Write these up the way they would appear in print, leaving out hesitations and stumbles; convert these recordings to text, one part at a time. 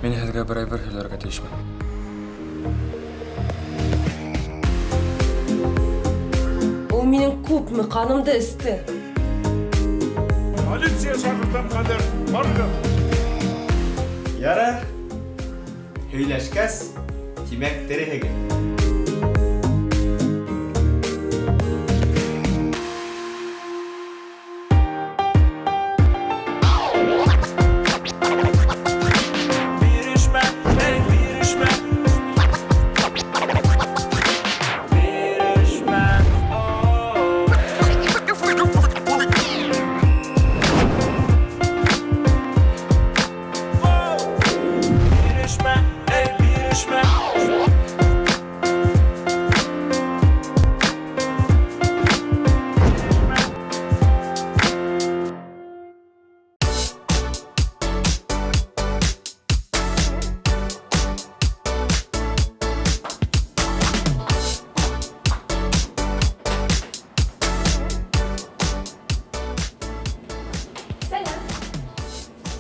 Мен һеҙгә бер әйбер һөйләргә тейешмен. Ул минең күпме ҡанымды эсте. Полиция шақыртам ҡадәр баргы. Яра, һөйләшкәс, тимәк тереһегеҙ.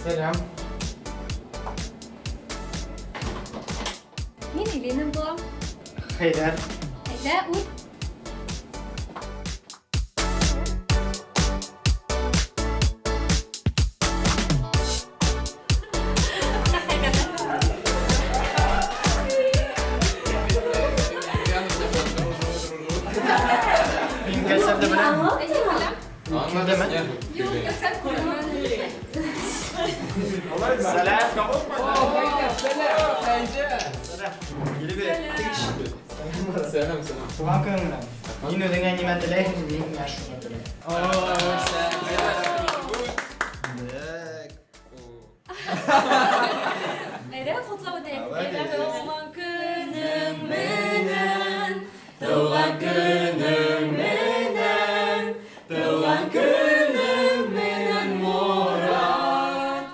Selam. Мен Елена болам. Хайдар. Айда, ұт. Benim gelsem de böyle. Değil mi? Selam. Geri bir tek işi. Selam. Tuhan köyünden. Yine ödenen nimetleri diyeyim ya şurada. Айда, құтлау өтейік. Туған күнің менен, туған күнің менен, туған күнің менен Мұрат,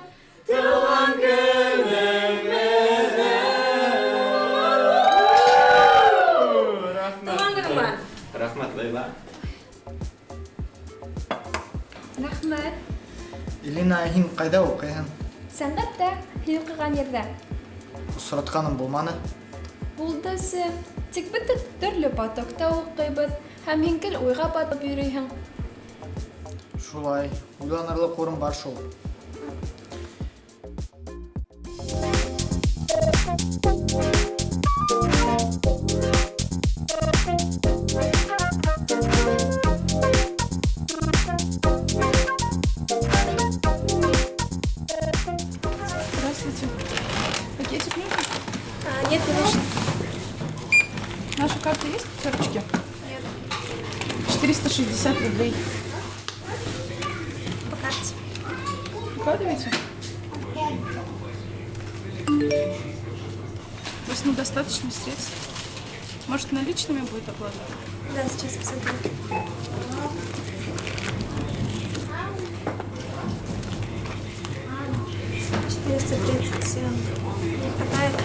туған күнің менен. Туған күнің бар. Рахмат, Лейла. Рахмет. Елена, һин қайда оқыйһың? Сәнғәттә, һин уҡыған ерҙә. Осратҡаным булманы. Булды сем. Тик беҙ төрлө потокта уҡыйбыҙ, һәм һин гел уйға батып йөрөйһөң. Шулай, уйланырлыҡ урын бар шул. Здравствуйте. Пакетик нужен? Нет, конечно. Наша карта есть в карточке? Нет. 460 рублей. По карте. Укладываете? У вас недостаточно средств. Может, наличными будет оплата? Да, сейчас посмотрю. Не хватает.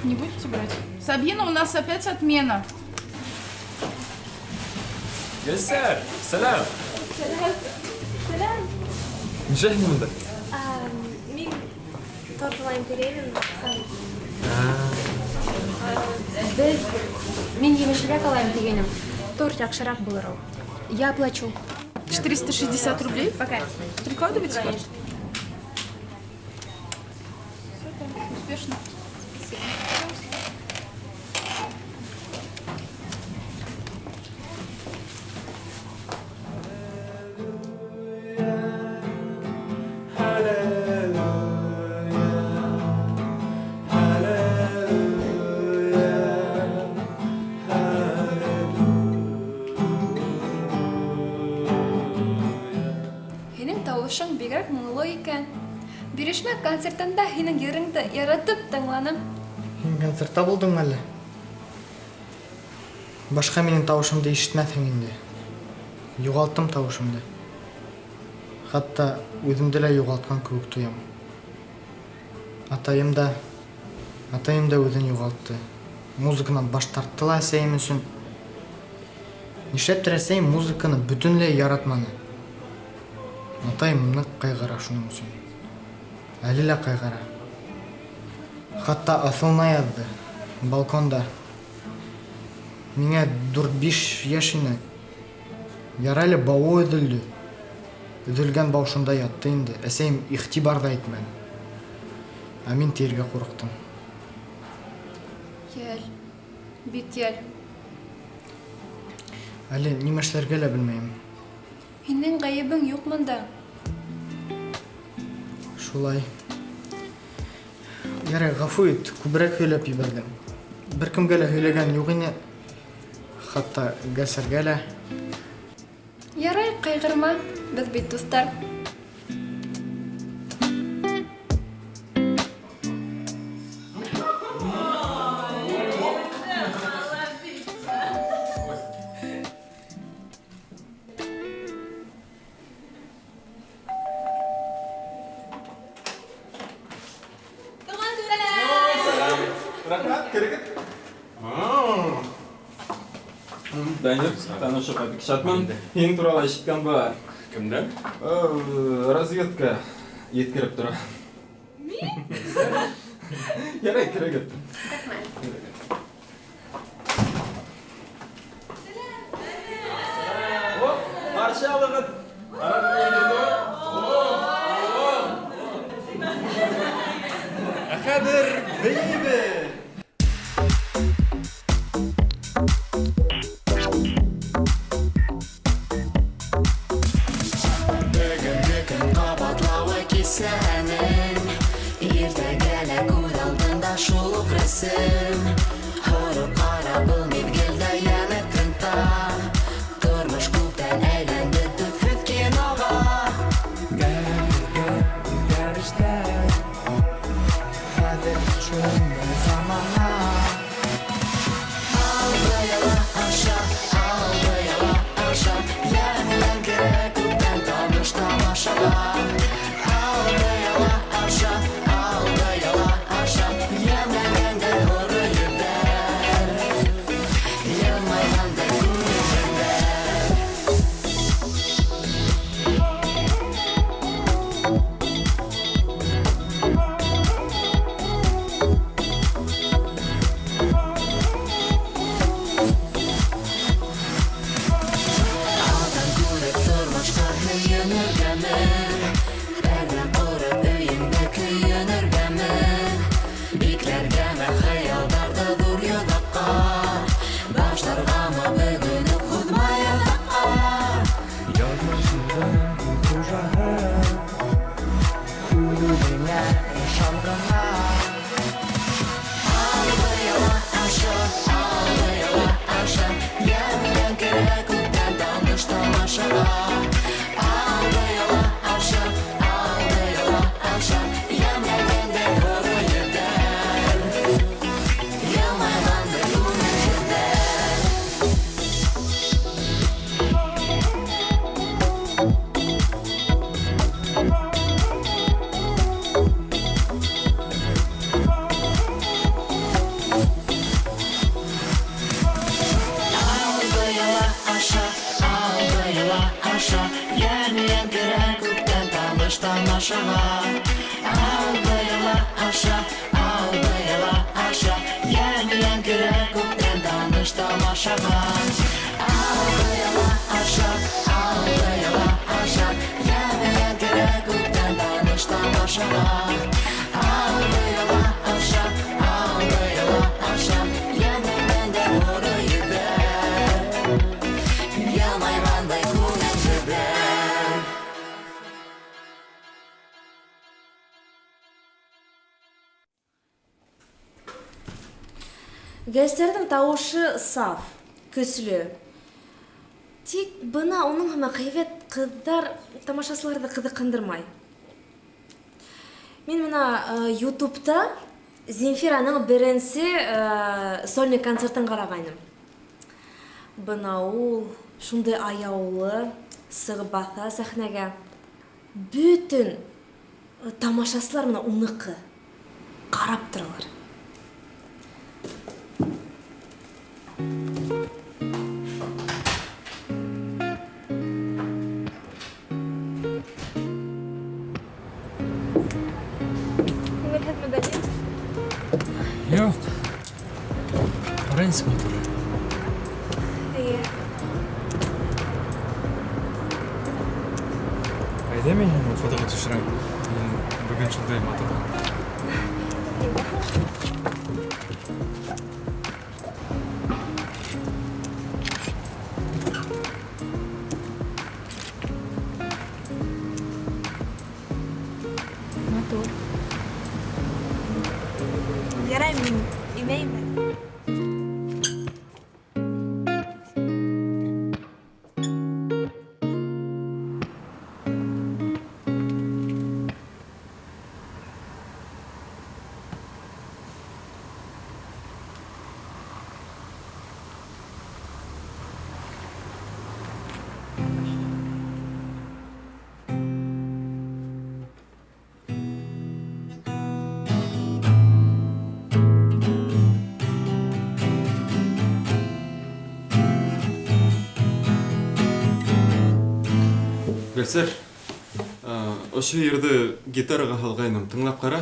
Не будете брать? Сабина, у нас опять отмена. Gençler, selam. Selam. Ничего не надо. Мен тортлайын төлеймін. Мен емешірек алайын дегенім. Торт жақшырақ болыр ол. Я оплачу. 460 рублей? Пока. Прикладывайте карту? Успешно. Һинең тауышың бигрәк моңлы икән. Бирешмә концертында һинең йырыңды яратып тыңланым. Һин концертта булдың әле? Башка минең тавышымды ишетмәҫһең инде. Юғалттым тавышымды. Хатта үҙемде лә юғалтҡан кеүек тоям. Атайым да үҙен юғалтты. Музыканан баш тартты ла әсәйем өсөн. Нишләптер әсәйем музыканы бөтөнләй яратманы. Атайым ныҡ ҡайғыра шуның өсөн. Әлі лә қайғара. Хатта асылына язды. Балконда. Миңа 4-5 яш ине. Ярайлы бауы өҙөлдө. Өҙөлгән бау шунда ятты инде. Әсәйем ихтибарда әйтмәне. Ә мин тиергә ҡурҡтым. Йәл, бик йәл. Әле нимә эшләргә лә белмәйем. Һинең ғәйебең юҡ мында. Шулай. Ярай, ғәфү ит, күберәк һөйләп ебәрҙем. Бер кемгә лә һөйләгән юҡ ине. Хатта Гәсәргә лә. Ярай, ҡайғырма, беҙ бит дуҫтар. Рахмат, кіргіт. Данир, танышып бик шатман. Һин турала ишеткән бар. Кемдән? Разведка еткереп тора. Мин? Ярай, кирәк. Каршы алыгыз. Хәзер бейбе. Иртәгәлә күҙ алдында шул ук рәсем. Һорып ҡара был миҙгелдә йәнә тынта. Тормош күптән әйләнде төпһөҙ киноға. Хәҙер шундай замана. Алды яла аша, алды яла аша. Йәнлән кәрәк күптән таныш тамашаға. Алды яла аша, алды яла аша. Йәнләгәндә һоро ебәр. Йылмайғанда күңелдә. Алдан күреп тормошҡа һөйөнөргәме? Бәрҙән ҡороп өйөңдә көйөнөргәме? Бикләргәме хыялдарҙы ҙур йоҙаҡҡа? Башларғамы бөгөн үк һуҙмай оҙаҡҡа? Алды яла аша, алды яла аша. Йәнлән кәрәк күптән таныш тамашаға. Алды яла аша, алды яла аша. Йәнләгәндә һоро ебәр. Йылмайғанда күңелдә. Алды яла аша, алды яла аша. Йән кәрәк күптән таныш тамашаға. Алды яла аша, алды яла аша. Йән кәрәк күптән таныш тамашаға. Алды яла аша, алды яла аша. Йән кәрәк күптән таныш тамашаға. Алды яла аша, алды яла аша. Йәнләгәндә һоро ебәр. Йылмайғандай күңелдә. Гәсәрҙең тауышы саф, көслө. Тик бына уның һымаҡ һәйбәт ҡыҙҙар тамашасыларҙы ҡыҙыҡһындырмай. Мин бына YouTube'та Земфираның беренсе сольный концертын ҡарағайным. Бына ул шундай аяулы, сығып баҫа сәхнәгә. Бөтөн тамашасылар бына уныҡы ҡарап торалар. Жоқ. Қарайынсың ба? Иә. Қайда мен фотоға түсірем? Мен бүгін сондай матырмын. Матур. Ярай, мен емеймін. Гүлсер, осы жерді гитараға қалғайным тыңлап қара.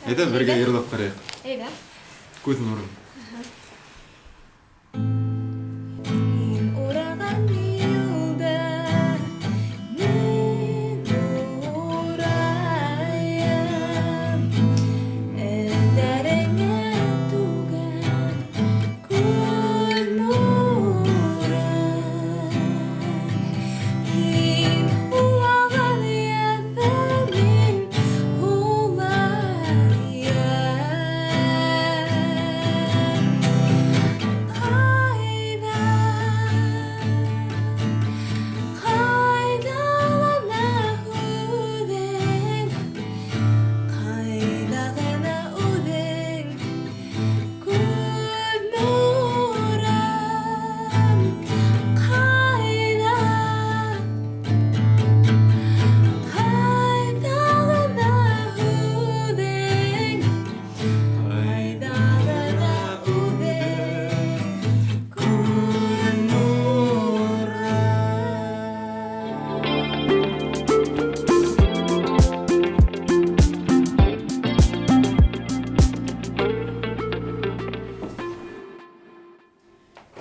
Айда бірге ерлап қарайық. Әйдә. Көзін ұрын. Ураган юлда мен урайым, элдереңе туган күн нурын. Ин улаган янда мен улайым.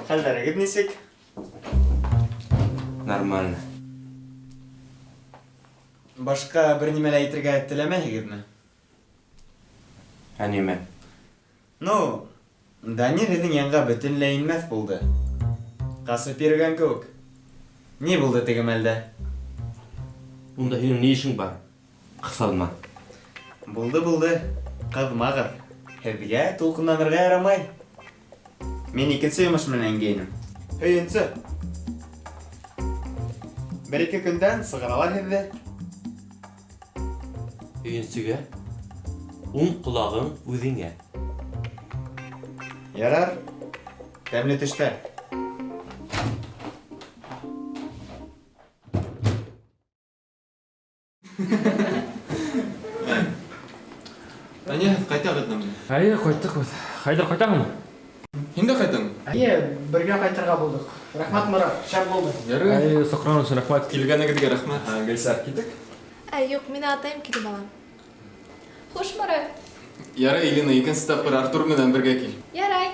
Қалдарыңыз несек? Нормально. Башқа бір немелі айтырға тілемейгізме? Әнеме. Ну, Данир едің янға бүтінлей инмәс болды. Қасып берген көк. Не болды тегімелді? Бұнда сенің не ішің бар? Қысалма. Болды. Қызмағыр. Хәбіге толқынланырға ярамай. Мен екінші өмішмін әңгейнім. Өйінсі. Бір-екі күнден сығыралар еді. Үйінсіге, ұн құлағың өзіңе. Ярар. Тәмлі түштер. Әне, қайта қайтам. Әйе, қойттық біз. Қайдар қайтамын? Енді қайтам. Әйе, бірге қайтырға болдық. Рахмат Мұрат, шар болды. Әйе, соқыран үшін рахмат. Келгеніңізге рахмат. Гүлсар, кеттік? Жоқ, мен атайым келіп алам. Хуш, Мұрат. Яра, Елена, екінші тапқыр Артур менен бірге кел. Ярай.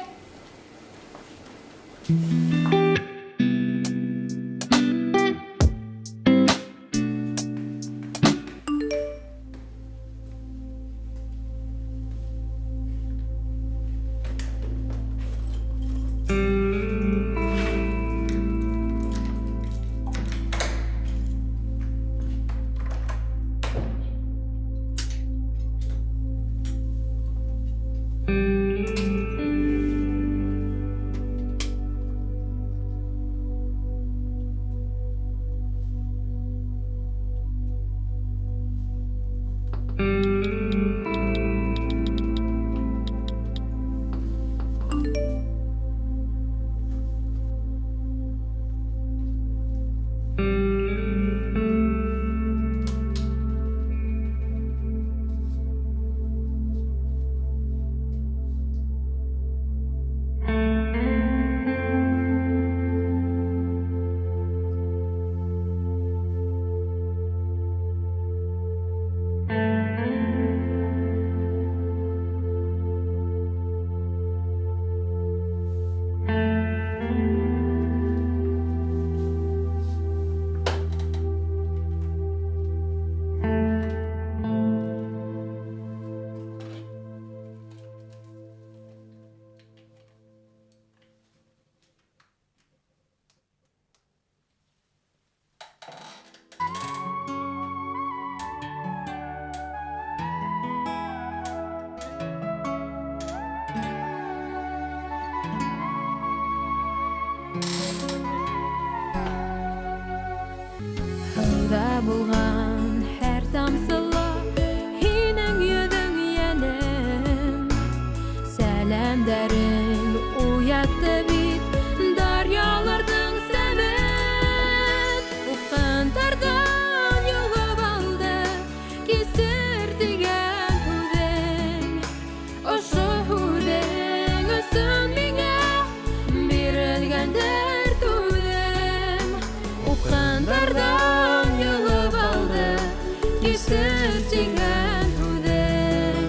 тигән һүҙең,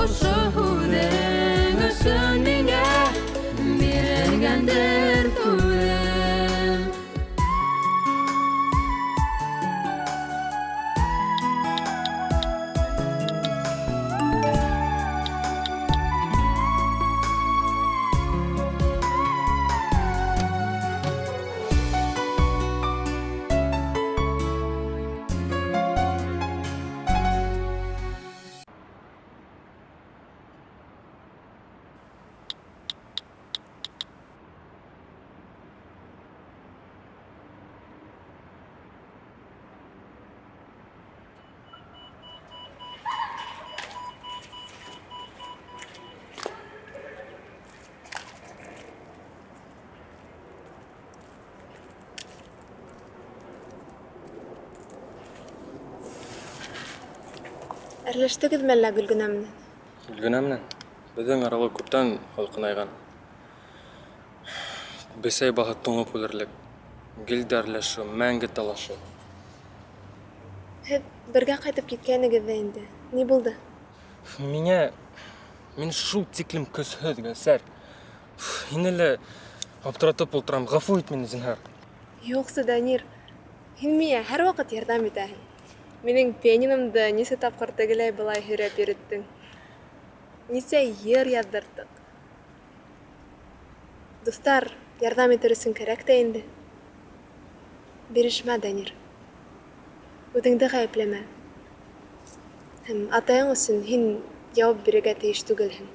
ошо һүҙең өсөн миңә бирелгәндер түҙем. Әрләштегеҙ мәллә Гөлгөнә менән? Гөлгөнә менән беҙҙең арала күптән һалҡынайған. Бесәй баһа туңып үлерлек. Гел әрләшеү, мәңге талашыу. Һеҙ бергә ҡайтып киткәнегеҙ ҙә инде. Ни булды? Мин шул тиклем көсһөҙ, Гөлсәр. Һине лә аптыратып ултырам. Ғәфү ит мине, зинһар. Юҡсы, Данир. Һин миңә һәр ваҡыт ярҙам итәһең. Минең пианинымды нисә тапҡыр тегеләй былай һөйрәп йөрөттөң. Нисә йыр яҙҙырҙыҡ. Дуҫтар ярҙам итер өсөн кәрәк тә инде. Бирешмә, Данир. Үҙеңде ғәйепләмә. Һәм атайың өсөн һин яуап бирергә тейеш түгелһең.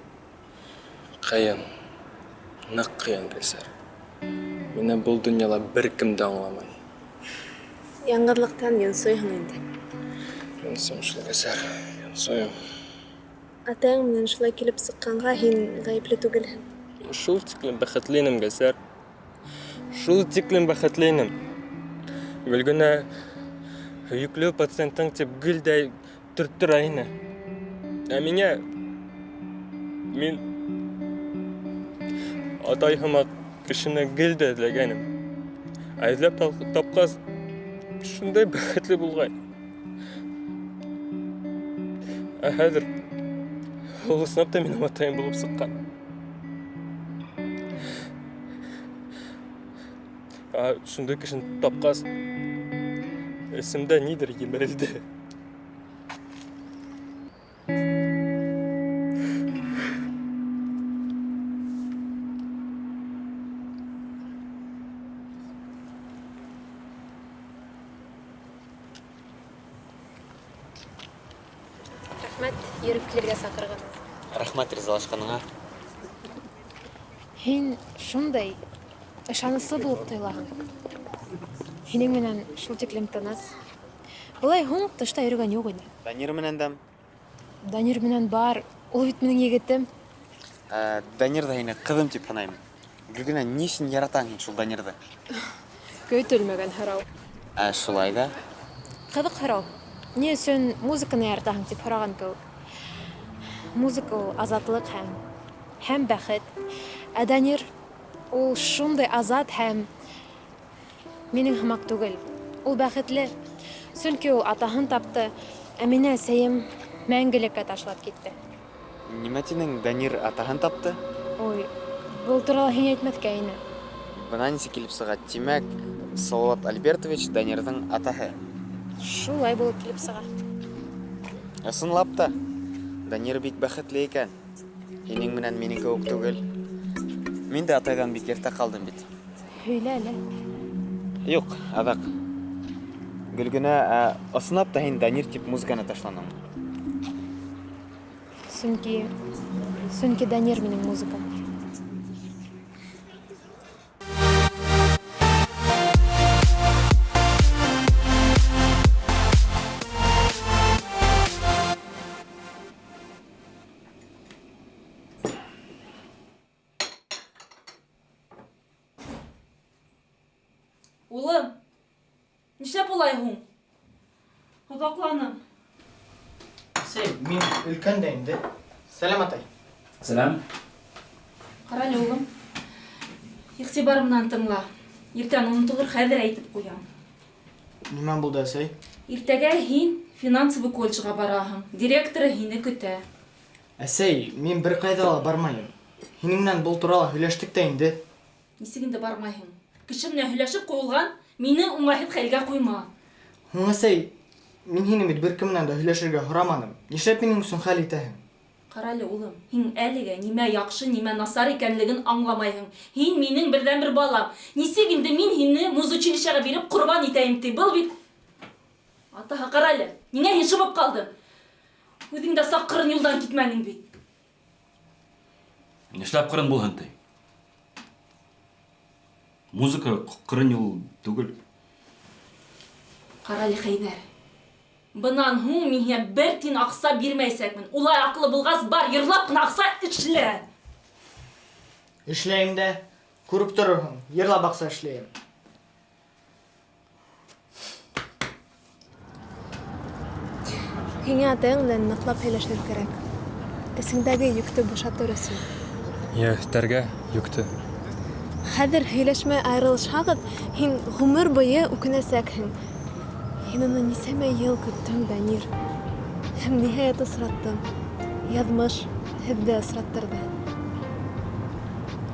Ҡыйын. Ныҡ ҡыйын, Гөлсәр. Мине был донъяла бер кем дә аңламай. Яңғыҙлыҡтан йонсойһоң инде. Йонсойом шул, Гөлсәр. Йонсойом. Атайың менән шулай килеп сыҡҡанға һин ғәйепле түгелһең. Шул тиклем бәхетле инем, Гөлсәр. Шул тиклем бәхетле инем. Гөлгөнә һөйөклө пациентың тип гөлдәй төрттөрә ине. Ә миңә мин атай һымаҡ кешене гел дә эҙләгәнем. Ә эҙләп тапҡас, шундай бәхетле булғай. Ә хәҙер ул ысынлап та минең атайым булып сыҡҡан. Шундай кешене тапҡас, эсемдә ниҙер емерелде. Рәхмәт, йөрөп килергә саҡырған. Рәхмәт ризалашҡаныңа. Һин шундай ышаныслы булып тоелаһың. Һинең менән шул тиклем тыныс. Былай һуң тышта йөрөгән юҡ ине. Данир менән дәм. Данир менән бар. Ул бит минең егетем. Данир да һине ҡыҙым тип һанайым. Гөлгөнә, ни өсөн яратаң һин шул Данирҙы? Көтөлмәгән һорау. Шулай да. Ҡыҙыҡ һорау. Ни өсөн музыканы яратаһың тип һораған кеүек. Музыка ул азатлыҡ һәм бәхет. Ә Данир ул шундай азат һәм минең һымаҡ түгел. Ул бәхетле. Сөнки ул атаһын тапты, ә мине әсәйем мәңгелеккә ташлап китте. Нимә тинең, Данир атаһын тапты? Ой, был турала һиңә әйтмәҫкә ине. Бына нисек килеп сыға. Тимәк, Салауат Альбертович Данирҙың атаһы. Шулай булып килеп сыға. Ысынлап та, Данир бик бәхетле икән. Һинең менән минең кеүек түгел. Мин дә атайҙан бик ерҙә ҡалдым бит. Һөйлә әле. Юҡ, аҙаҡ. Гөлгөнә, ысынлап та һин Данир тип музыканы ташланың. Сөнки Данир минең музыкам. Улым, нишләп улай һуң? Оҙаҡланым. Мин өлкән дә инде. Сәлам, атай. Сәлам. Ҡара әле, улым. Иғтибар менән тыңла. Иртән онотоғор, хәҙер әйтеп ҡуям. Нимә булды, әсәй? Иртәгә һин Финансовый колледжға бараһың. Директоры һине көтә. Әсәй, мен бір қайда ла бармайым. Һинеңнән бұл туралы һөйләштек тә инде. Нисегенде бармайһың? Кеше менән һөйләшеп ҡуйылған, мине уңайһыҙ хәлгә ҡуйма. Һуң, әсәй, мин һине бит бер кемнән дә һөйләшергә һорамадым. Нишләп минең өсөн хәл итәһең? Ҡаралы, улым, һин әлегә нимә яҡшы, нимә насар икәнлеген аңламайһың. Һин минең берҙән-бер балам. Нисек инде мин һине музучилищеға биреп ҡорбан итәйем ти? Был бит... Атаһы, ҡаралы, ниңә һин шыбып ҡалдың? Үҙең дә саҡ ҡырын юлдан китмәнең бит. Нишләп ҡырын булһын ти? Музыка ҡырын юл түгел. Ҡаралы, Хәйҙәр. Бынан һуң мин һиңә бер тин аҡса бирмәйсәкмен. Улай аҡлы булғас, бар, йырлап ҡына аҡса эшлә. Эшләйем дә, күреп торорһың, йырлап аҡса эшләйем. Һиңә атайың белән ныҡлап һөйләшер кәрәк. Эсеңдәге йөктө бушатыр өсөн. Йәштәргә йөктө. Хәҙер һөйләшмәй айырылышһағыҙ, һин ғүмер буйы үкенәсәкһең. Һин уны нисәмә йыл көттөң, Данир. Һәм ниһайәт осраттың. Яҙмыш һеҙҙе осраттырҙы.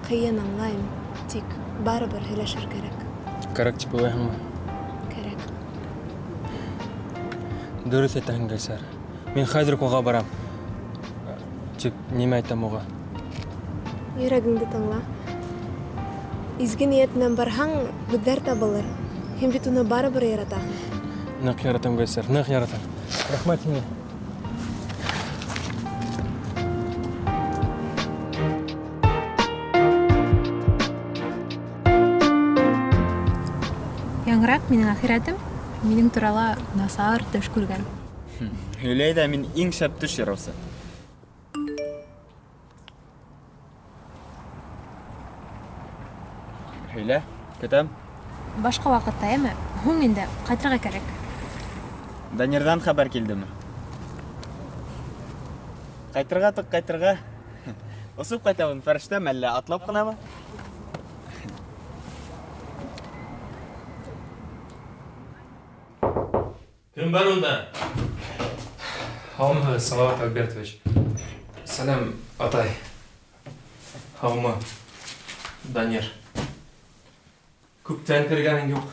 Ҡыйын аңлайым, тик барыбер һөйләшер кәрәк. Кәрәк тип уйлайһыңмы? Кәрәк. Дөрөҫ әйтәһең, Гайсар. Мин хәҙер уҡ уға барам. Тик нимә әйтәм уға? Йөрәгеңде тыңла. Изге ниәт менән барһаң, һүҙҙәр табылыр. Һин бит уны барыбер яратаһың. Ныҡ яратам, Гайсар, ныҡ яратам. Рәхмәт һиңә. Яңыраҡ минең әхирәтем минең турала насар төш күргән. Һөйләй ҙә мин иң шәп төш яраусы. Һөйлә, көтәм. Башҡа ваҡытта, әмә һуң инде ҡайтырға кәрәк. Данирҙан хәбәр килдеме? Ҡайтырға тыҡ, ҡайтырға. Осоп ҡайтабын, фәрештәме, әллә атлап ҡынамы? Кем бар унда? Һаумы, Салават Альбертович. Сәләм, атай. Һаумы, Данир. Күптән кергәнең юҡ.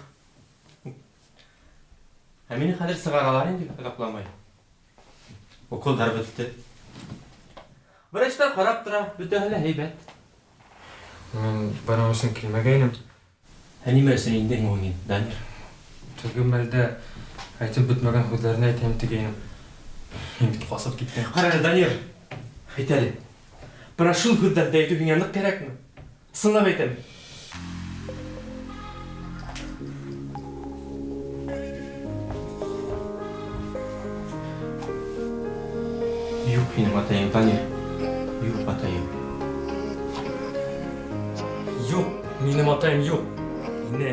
Ә мине хәҙер сығаралар инде, аҙапламай. Уколдар бөттө. Врачтар ҡарап тора, бөтәһе лә һәйбәт. Мин бының өсөн килмәгәйнем. Ә нимә өсөн индең ул һин, Данир? Теге мәлдә әйтеп бөтмәгән һүҙҙәрне әйтәм тигәйнем. Мин бит ҡасып киттем. Ҡара, Данир. Әйт әле. Бына шул һүҙҙәрҙе әйтеү һиңә ныҡ кәрәкме? Ысынлап әйтәм. Юҡ һинең атайың, Данир. Юҡ атайым. Юҡ, минең атайым юҡ. Һине.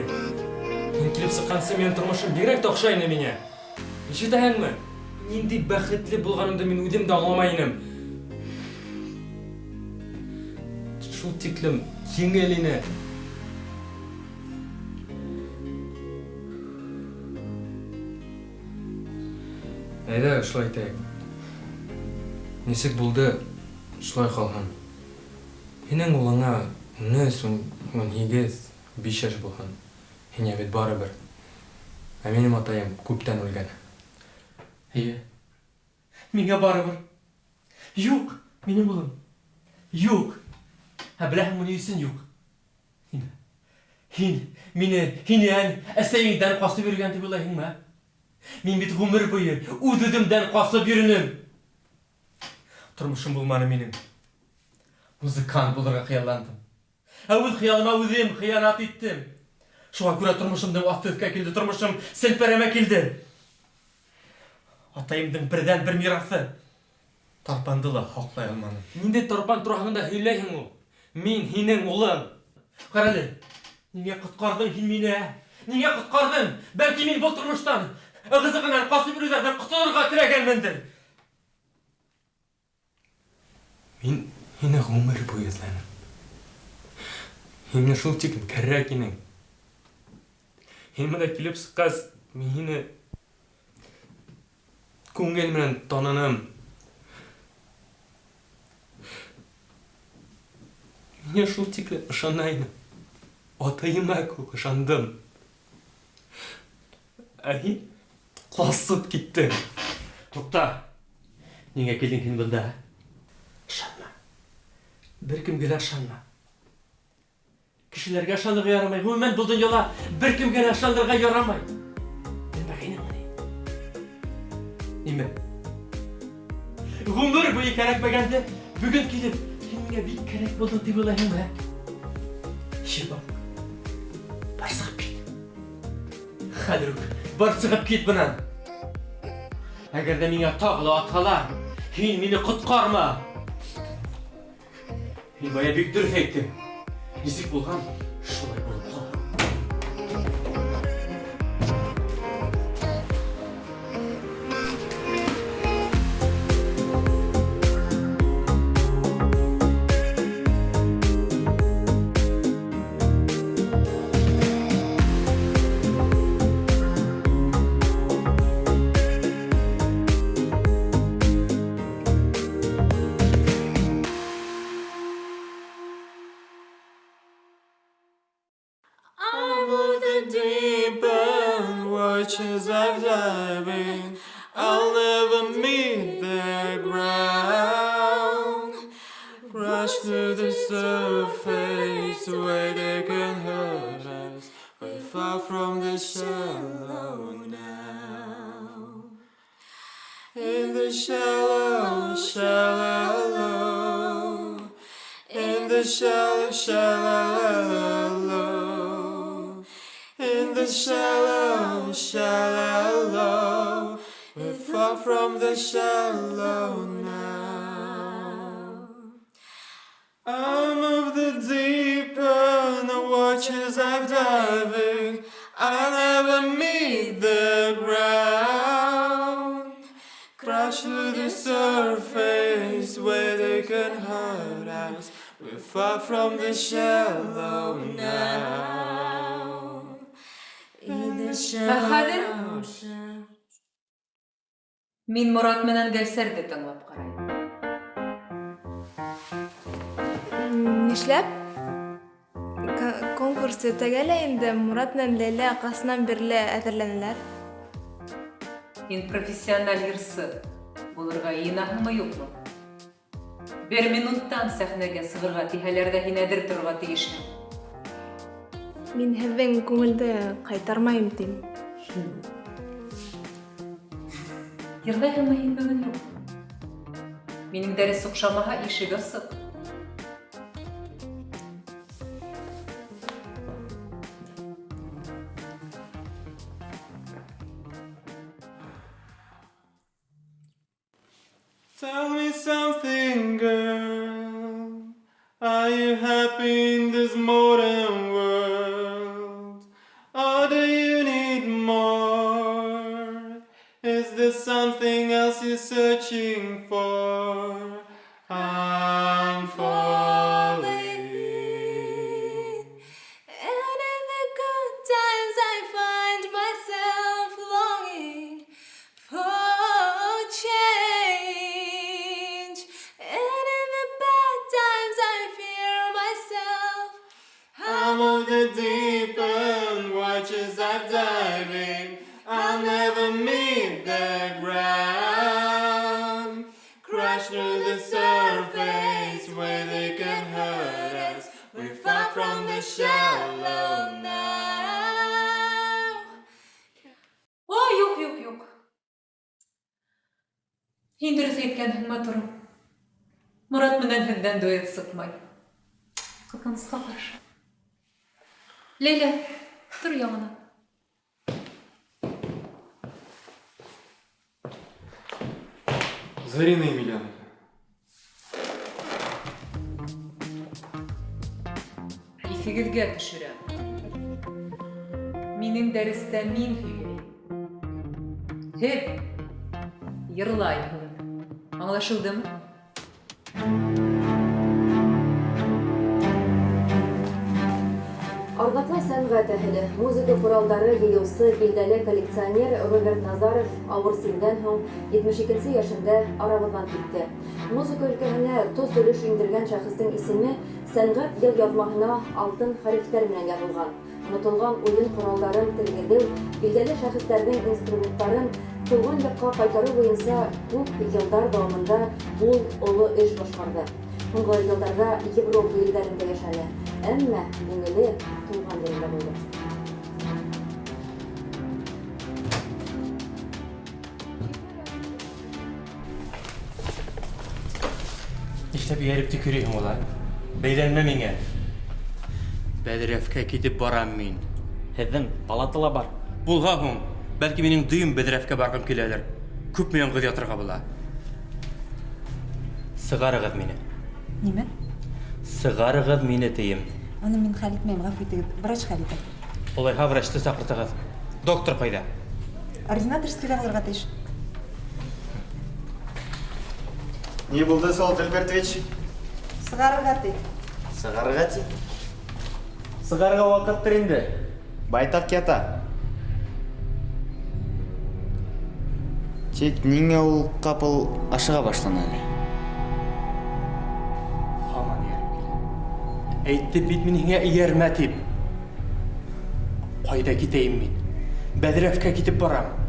Һин килеп сыҡҡансы минең тормошом бигерәк тә оҡшай ине миңә. Ишетәһеңме? Нинди бәхетле булғанымды мин үҙем дә аңламай инем. Шул тиклем еңел ине. Әйҙә, шулай итәйек. Нисек булды, шулай ҡалһын. Һинең улыңа 18-5 йәш булһын. Һиңә бит барыбер. Ә минең атайым күптән үлгән. Эйе. Миңә барыбер. Юҡ, минең улым. Юҡ. Ә беләһеңме ни өсөн юҡ? Һин һинән әсәйеңдән ҡасып йөрөгән дип уйлайһыңмы? Мин бит ғүмер буйы үҙ-үҙемдән ҡасып йөрөнөм. Тормошом булманы минең. Музыкант булырға хыялландым. Ә үҙ хыялыма үҙем хыянат иттем. Шуға күрә тормошомдың ваҡытыҙға килде, тормошом селпәрәмә килде. Атайымдың берҙән бер мираҫы. Тарпанды ла һаҡлай алманы. Ниндәй тарпан тураһында һөйләйһең ул? Мин һинең улың. Ҡарәле, ниңә ҡотҡарҙың һин мине? Ниңә ҡотҡарҙың? Бәлки мин был тормоштан, ығызығынан ҡасып йөрөүҙәрҙән ҡотолорға теләгәнмендер. Мин һине ғүмер буйы эҙләнем. Һиңә шул тиклем кәрәк инең. Һин бына килеп сыҡҡас, мин һине Күңел менән таныным. Мин шул тиклем ышанайным. Атайыма күп ышандым. Ә һин классып киттең. Тукта. Нигә килдең һин бында? Ышанма. Беркемгә дә ышанма. Кешеләргә ышанырга ярамай. Гомумән бу дөньяда беркемгә дә ышанырга ярамай. Ниме? Гомер буе кирәкмәгәндә, бүген килеп, һин миңа бик кирәк булдың дип уйлыйһыңмы? Шибам. Бар сыгып кит. Хәзер үк бар сыгып кит бунан. Әгәр дә миңа тагы да аталар, һин мине коткарма. Һин бая бик дөрес әйттең. Нисек булган? Шулай булып калды. Watches I've diving, I'll never meet the ground. Crash through the surface where they can hurt us. We're far from the shallow now. In the shallow, shallow, in the shallow, shallow. In the shallow, shallow, we're far from the shallow now. I'm of the deep and the watches I'm diving, I'll never meet the ground. Crash through the surface where they can hurt us, we're far from the shallow now. Бәхәдер, мин Морат менән Гәлсәрде тыңлап карайм. Нишләп? Конкурс үтәгәлә инде Мурат белән Ләйлә акасынан бирле әзерләнәләр. Һин профессиональ йырсы булырга йыйнаһыңмы юкмы? 1 минуттан сәхнәгә сыгырга тиһәләр дә һин әдер торырга тиешһең. Мин һеҙҙең күңелде ҡайтармайым тим. Йырлайһыңмы һин бөгөн юҡ? Минең дәрес оҡшамаһа, ишек асыҡ. Tell me something, girl. Are you happy in this modern world? Or do you need more? Is there something else you're searching for? I'm falling. And in the good times I find myself longing for change. And in the bad times I fear myself. I'm of the deep end, watches I'm diving. I'll never meet the ground. Crash through the surface where they can hurt us. We're far from the shallow now. О, юк. Һин дөрес әйткәнһең, матурым. Морат менән һеҙҙән дуэт сыҡмай. Ҡыҙғанысҡа ҡаршы. Ләйлә, тор яңынан. Зарина Емельяновна. Иҫегеҙгә төшөрәм. Минең дәрестә мин һөйләйем. Һеҙ йырлайһығыҙ. Аңлашылдымы? Арнатлы сәнгать әһеле, музыка коралдары йыйыусы билдәле коллекционер Роберт Назаров авыр силдән һуң 72 яшендә арабыздан китте. Музыка өлкәһенә тоз өлеш индергән шәхестең исеме сәнгать ел язмаһына алтын хәрефтәр белән язылган. Онытылган уен коралдарын тергедеү, билдәле шәхестәрнең инструментларын туган якка кайтару буенча күп еллар дәвамында ул олы эш башкарды. Соңгы елларда Европа илләрендә яшәде, әмма күңеле туган җирдә булды. Нишләп ярып төкерәйһең улар? Бәйләнмә миңә. Бәдрәфкә китеп барам мин. Һеҙҙең палатала бар. Булһа һуң, бәлки минең дөйөм бәдрәфкә барғым киләлер. Күпме яңғыҙ ятырға була. Сығарығыҙ мине. Нимә? Сығарығыҙ мине тием. Аны мин хәл итмәйем, ғәфү итегеҙ. Врач хәл итә. Улайһа врачты саҡыртығыҙ. Доктор ҡайҙа? Ординаторскийҙа булырға тейеш. Не булды, Солод Альбертович? Сығарырға ти. Сығарырға ти? Сығарға ваҡыттыр инде. Байтаҡ ята. Тик ниңә ул ҡапыл ашыға башланы әле? Һаман ярып килә. Әйтте бит мин һиңә эйәрмә тип. Ҡайҙа китәйем мин? Бәдрәфкә китеп барам.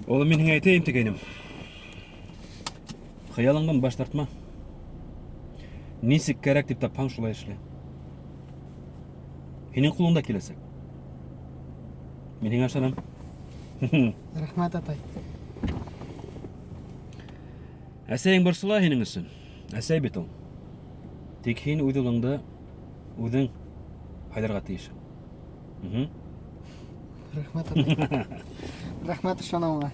Олы мен һиңә әйтәйем тигәйнем. Хыялыңдан баш тартма. Нисек кәрәк дип тапһаң, шулай эшлә. Һинең ҡулыңда киләсәк. Мин һиңә ышанам. Рәхмәт, атай. Әсәйең борсола һинең өсөн. Әсәй бит ул. Тик һин үҙ улыңды үҙең һайларға тейешһең. Рәхмәт, атай. Рәхмәт ышанамға.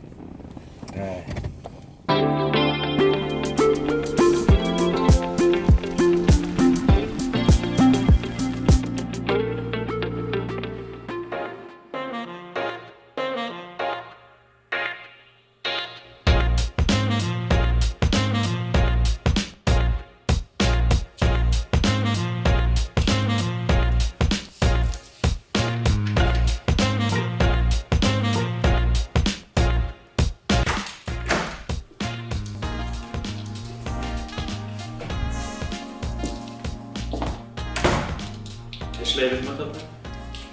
Эшләйбеҙме ҡыҙҙар?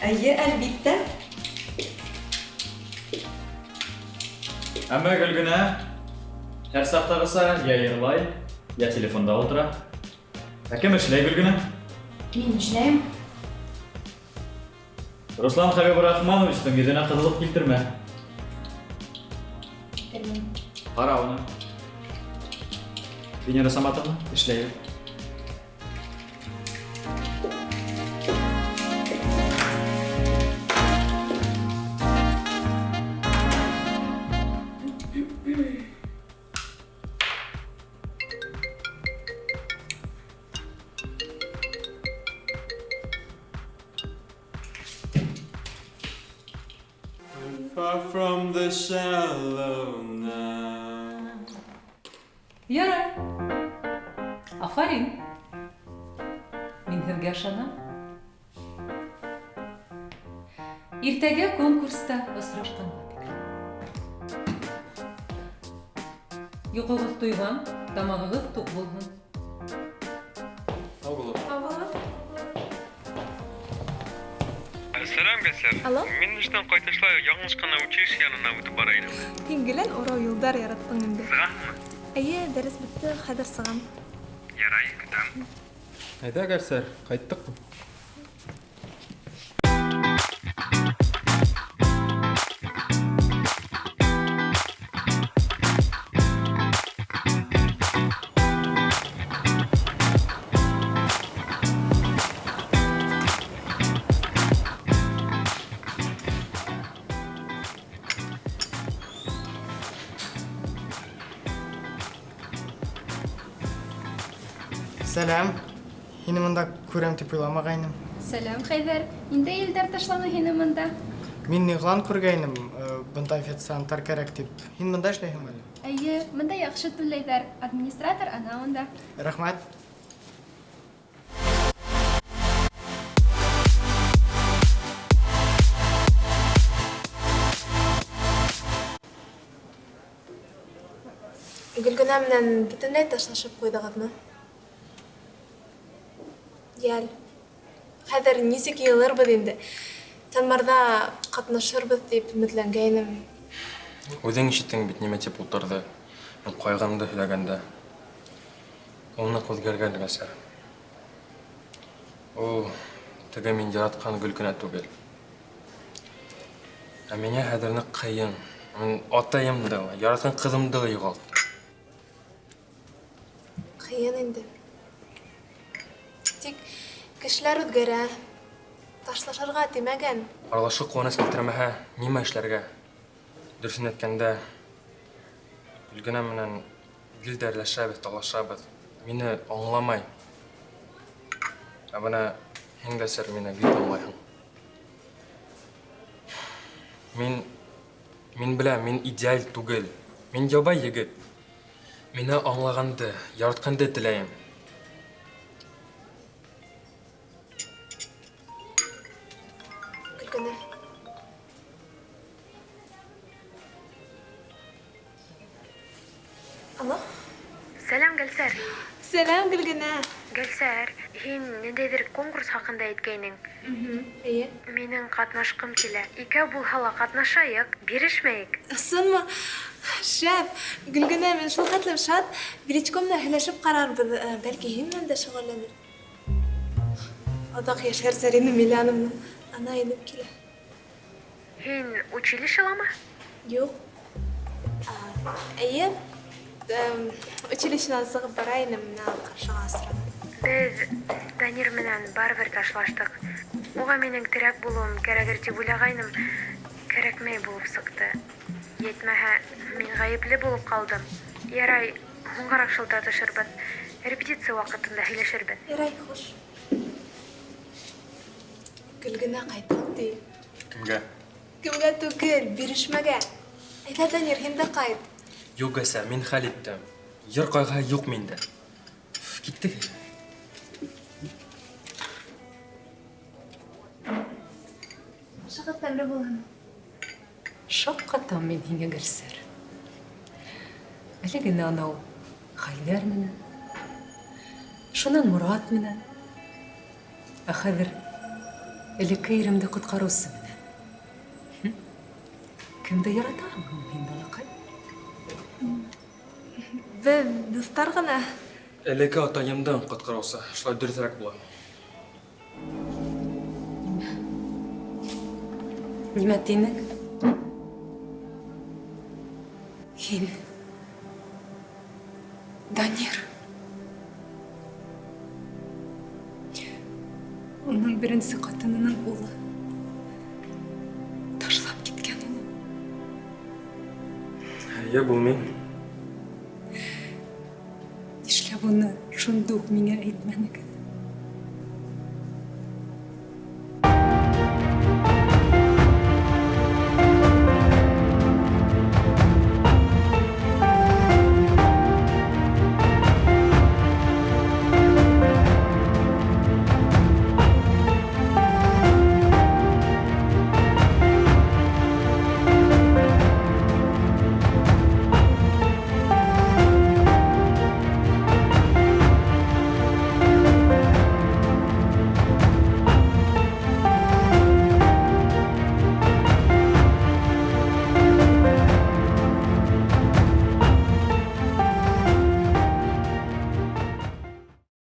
Әйе, әлбиттә. Әммә Гөлгөнә һәр саҡтағыса йә йырлай, йә телефонда ултыра. Ә кем эшләй, Гөлгөнә? Мин эшләйем. Руслан Хәбибрахмановичтың йөҙөнә ҡыҙылыҡ килтермә. Ҡара уны. Венера Саматовна, эшләйем. Far from the shallow now. Ярай. Афарин. Мин һеҙгә ышанам. Иртәгә конкурста осрашҡанға тиклем. Йоҡоғоҙ туйған, тамағығыҙ туҡ булһын. Сәлам, Гәсәр. Алло. Мин эштән ҡайтышлай яңылыш ҡына училище янына үтеп бара инем. Һин гелән орау юлдар яраттың инде. Сығаһыңмы? Әйе, дәрес бөттө, хәҙер сығам. Ярай, көтәм. Әйҙә, Гәрсәр, ҡайттыҡ. Сәлам. Һине монда күрәм дип уйламагайным. Сәлам, Хәйдәр. Инде илдәр ташланы һине монда. Мин игълан күргәйнем, бында официанттар кәрәк дип. Һин монда эшләйһеңме әле? Әйе, монда яхшы түләйҙәр. Администратор ана унда. Рәхмәт. Гөлгенә менән бөтөнләй ташлашып ҡуйҙығыҙмы? Йәл. Хәҙер нисек йыйылырбыҙ инде? Танмарҙа ҡатнашырбыҙ тип өмөтләнгәйнем. Үҙең ишеттең бит нимә тип ултырҙы. Мин ҡайғымды һөйләгәндә. Ул ныҡ үҙгәргән Гөлсәр. Ул теге мин яратҡан Гөлгенә түгел. Ә миңә хәҙер ныҡ ҡыйын. Мин атайымды, яратҡан ҡыҙымды юғалттым. Ҡыйын инде. Тик кешеләр үҙгәрә. Ташлашырға тимәгән. Аралашыу ҡыуаныс килтермәһә, нимә эшләргә? Дөрөҫөн әйткәндә, Гөлгенә менән гел әрләшәбеҙ, талашабыҙ. Мине аңламай. Ә бына һин Гөлсәр мине гел аңлайһың. Мин беләм, мин идеаль түгел. Мин ябай егет. Мине аңлағанды, яратҡанды теләйем. Гөлгенә. Алло? Сәлам, Гөлсәр. Сәлам, Гөлгенә. Гөлсәр, һин ниндәйҙер конкурс хаҡында әйткәйнең. Эйе. Минең ҡатнашҡым килә. Икәү булһа ла ҡатнашайыҡ, бирешмәйек. Ысынмы? Шәп. Гөлгенә, мин шул хәтлем шат. Билечко менән һөйләшеп ҡарарбыҙ. Бәлки һин менән дә шөғөлләнер. Аҙаҡ Йәшәр Сәринең Милянымның ана инеп килә. Һин училищеламы? Юҡ. Эйе. Училищенан сығып бара инем, менән ҡаршыға осраны. Беҙ Данир менән барыбер ташлаштык. Уға минең терәк булыуым кәрәгер тип уйлағайным. Кәрәкмәй булып сыҡты. Етмәһә, мин ғәйепле булып ҡалдым. Ярай, һуңғараҡ шылтыратышырбыҙ. Репетиция ваҡытында һөйләшербеҙ. Ярай, хуш. Гөлгенә ҡайтып ти. Кемгә? Кемгә түгел, бирешмәгә. Әйҙә, Данир, һин дә ҡайт. Юҡ, Гөлсәр, мин хәл иттем. Йыр ҡайғыһы юҡ миндә. Киттек. Шаҡыт тәмле булһын. Шаҡ ҡатам мин һиңә, Гөлсәр. Әле генә анау Хәйҙәр менән, шунан Морат менән, ә хәҙер элекке иремде ҡотҡарыусы менән. Кемде яратаһың һин, балаҡай? Беҙ дуҫтар ғына. Элекке атайымдың ҡотҡарыусы, шулай дөрөҫөрәк була. Нимә тинең? Һин... Данир. Уның беренсе ҡатынының улы. Ташлап киткән улы. Әйе, был мин. Нишләп уны шунда уҡ миңә әйтмәнегеҙ?